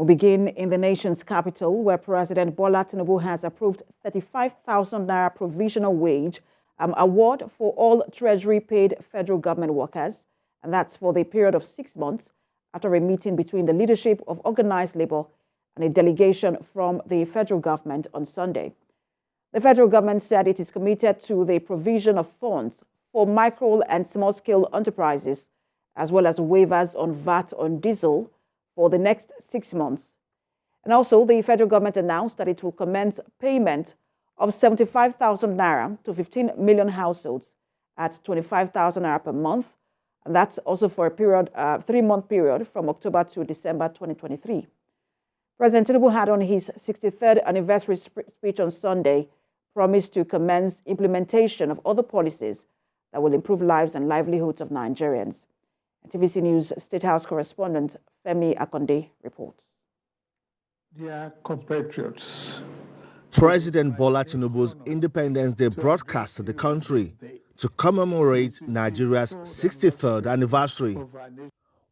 We'll begin in the nation's capital, where President Bola Tinubu has approved 35,000 naira provisional wage award for all Treasury-paid federal government workers, and that's for the period of 6 months after a meeting between the leadership of organized labor and a delegation from the federal government on Sunday. The federal government said it is committed to the provision of funds for micro and small-scale enterprises, as well as waivers on VAT on diesel for the next 6 months. And also, the federal government announced that it will commence payment of 75,000 naira to 15 million households at 25,000 naira per month. And that's also for a period, 3-month period from October to December 2023. President Tinubu had on his 63rd anniversary speech on Sunday promised to commence implementation of other policies that will improve lives and livelihoods of Nigerians. TVC News State House correspondent Femi Akonde reports. Dear compatriots, President Bola Tinubu's Independence Day broadcast to the country to commemorate Nigeria's 63rd anniversary.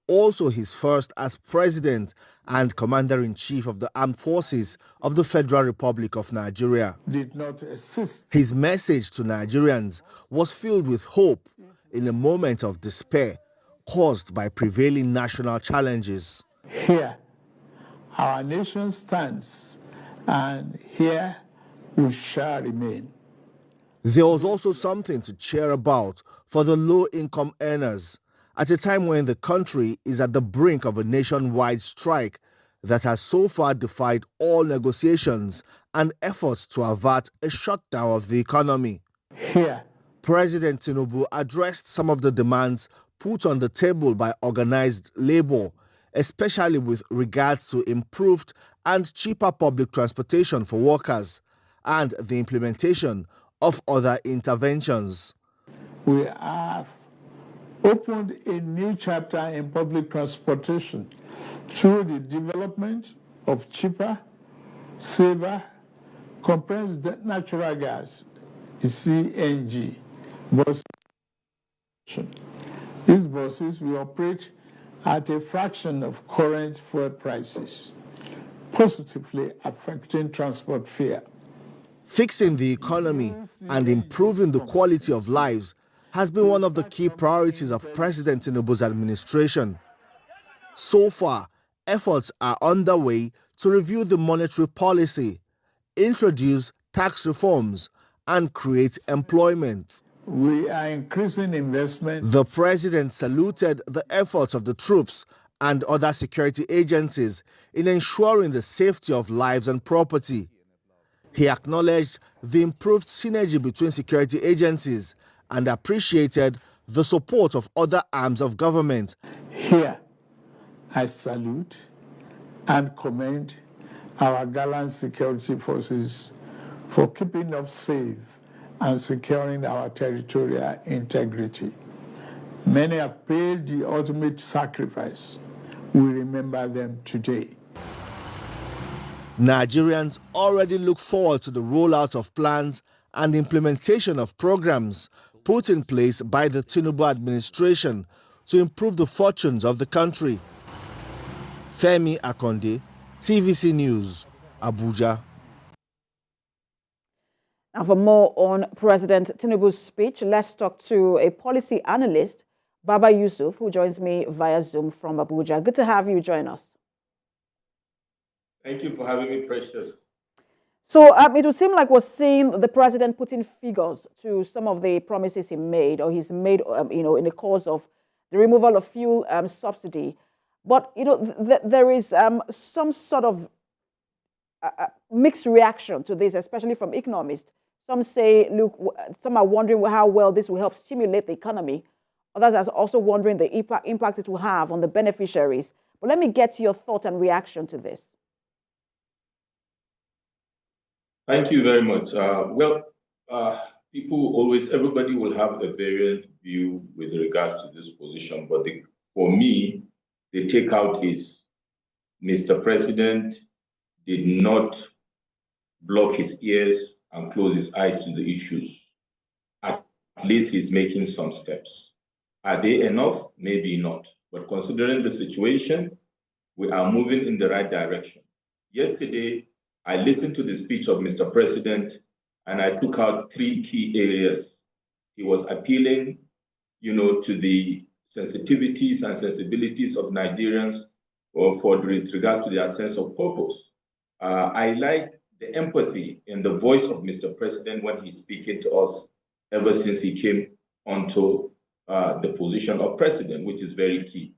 Also his first as President and Commander-in-Chief of the Armed Forces of the Federal Republic of Nigeria. did not assist. His message to Nigerians was filled with hope in a moment of despair caused by prevailing national challenges. Here, our nation stands, and here we shall remain. There was also something to cheer about for the low-income earners at a time when the country is at the brink of a nationwide strike that has so far defied all negotiations and efforts to avert a shutdown of the economy. Here, President Tinubu addressed some of the demands put on the table by organized labor, especially with regards to improved and cheaper public transportation for workers and the implementation of other interventions. we have opened a new chapter in public transportation through the development of cheaper, safer, compressed natural gas, CNG, buses. These buses will operate at a fraction of current fuel prices, positively affecting transport fare. Fixing the economy and improving the quality of lives has been one of the key priorities of President Tinubu's administration. So far, efforts are underway to review the monetary policy, introduce tax reforms, and create employment. We are increasing investment. The president saluted the efforts of the troops and other security agencies in ensuring the safety of lives and property. He acknowledged the improved synergy between security agencies and appreciated the support of other arms of government. Here, I salute and commend our gallant security forces for keeping us safe and securing our territorial integrity. Many have paid the ultimate sacrifice. We remember them today. Nigerians already look forward to the rollout of plans and implementation of programs put in place by the Tinubu administration to improve the fortunes of the country. Femi Akonde, TVC News, Abuja. Now, for more on President Tinubu's speech, let's talk to a policy analyst, Baba Yusuf, who joins me via Zoom from Abuja. Good to have you join us. Thank you for having me, Precious. So it would seem like we're seeing the president putting figures to some of the promises he made, or he's made, in the course of the removal of fuel subsidy. But, there is some sort of mixed reaction to this, especially from economists. Some say, look, some are wondering how well this will help stimulate the economy. Others are also wondering the impact it will have on the beneficiaries. But let me get your thought and reaction to this. Thank you very much. Everybody will have a variant view with regards to this position. But for me, the takeout is Mr. President did not block his ears and close his eyes to the issues. At least he's making some steps. Are they enough? Maybe not. But considering the situation, we are moving in the right direction. Yesterday, I listened to the speech of Mr. President, and I took out 3 key areas. He was appealing, to the sensitivities and sensibilities of Nigerians with regards to their sense of purpose. I like the empathy in the voice of Mr. President when he's speaking to us ever since he came onto the position of president, which is very key.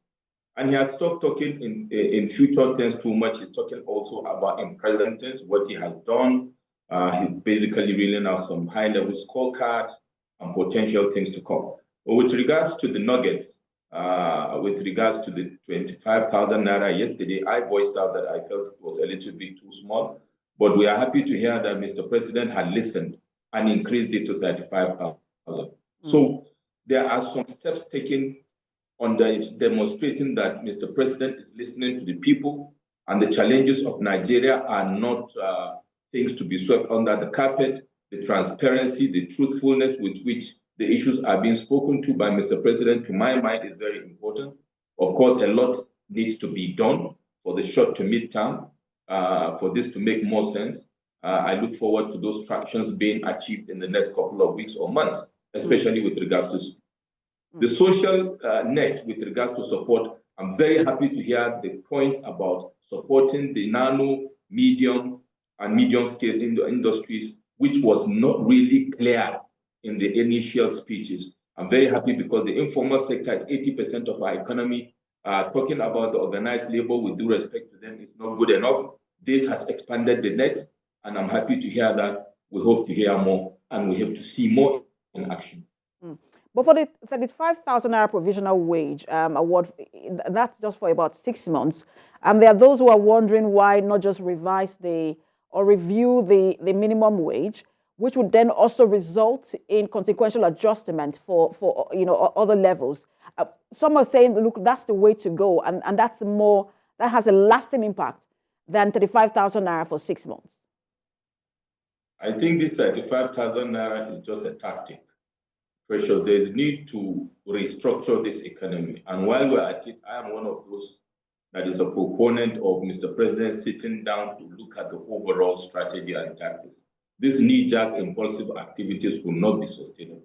And he has stopped talking in future tense too much. He's talking also about in present tense, what he has done. He's basically reeling out some high-level scorecards and potential things to come. But with regards to the nuggets, with regards to the 25,000 naira yesterday, I voiced out that I felt it was a little bit too small. But we are happy to hear that Mr. President had listened and increased it to 35,000. So there are some steps taken on demonstrating that Mr. President is listening to the people, and the challenges of Nigeria are not things to be swept under the carpet. The transparency, the truthfulness with which the issues are being spoken to by Mr. President, to my mind, is very important. Of course, a lot needs to be done for the short to mid-term for this to make more sense. I look forward to those tractions being achieved in the next couple of weeks or months, especially with regards to the social net with regards to support. I'm very happy to hear the point about supporting the nano, medium, and medium-scale industries, which was not really clear in the initial speeches. I'm very happy because the informal sector is 80% of our economy. Talking about the organized labor, with due respect to them, is not good enough. This has expanded the net, and I'm happy to hear that. We hope to hear more, and we hope to see more in action. But for the 35,000 naira provisional wage award, that's just for about 6 months. There are those who are wondering why not just revise or review the minimum wage, which would then also result in consequential adjustments for other levels. Some are saying, look, that's the way to go, and that has a lasting impact than 35,000 naira for 6 months. I think this 35,000 naira is just a tactic. Precious, there is need to restructure this economy. And while we're at it, I am one of those that is a proponent of Mr. President sitting down to look at the overall strategy and tactics. These knee-jerk impulsive activities will not be sustainable.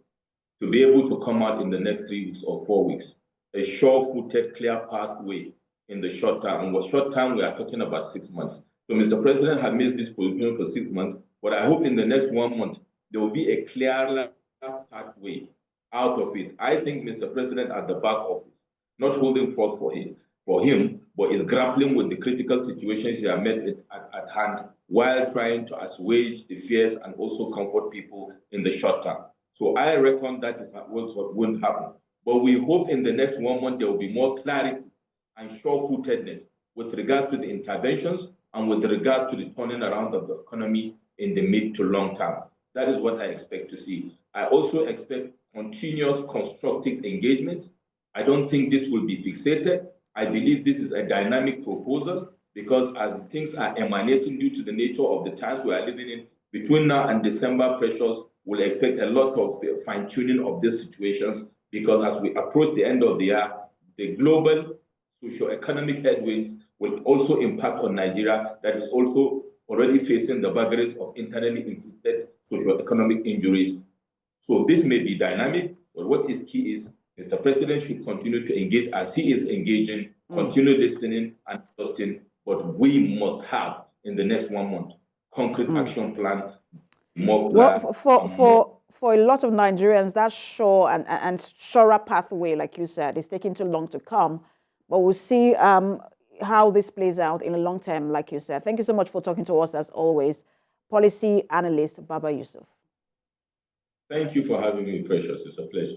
To be able to come out in the next 3 weeks or 4 weeks, a sure-footed, clear pathway in the short term. And with short term, we are talking about 6 months. So Mr. President had made this position for 6 months, but I hope in the next 1 month, there will be a clear pathway out of it. I think Mr. President at the back office, not holding forth for him, but is grappling with the critical situations he has met at hand while trying to assuage the fears and also comfort people in the short term. So I reckon that is what won't happen. But we hope in the next 1 month there will be more clarity and sure-footedness with regards to the interventions and with regards to the turning around of the economy in the mid to long term. That is what I expect to see. I also expect continuous constructive engagement. I don't think this will be fixated. I believe this is a dynamic proposal because as things are emanating due to the nature of the times we are living in, between now and December, Precious, will expect a lot of fine-tuning of these situations because as we approach the end of the year, the global socio-economic headwinds will also impact on Nigeria that is also already facing the vagaries of internally inflicted socio-economic injuries. So this may be dynamic, but what is key is Mr. President should continue to engage as he is engaging, continue listening and adjusting, but we must have in the next 1 month concrete action plan, more plan. Well, for a lot of Nigerians, that sure and surer pathway, like you said, is taking too long to come. But we'll see how this plays out in the long term, like you said. Thank you so much for talking to us, as always. Policy analyst Baba Yusuf. Thank you for having me, Precious. It's a pleasure.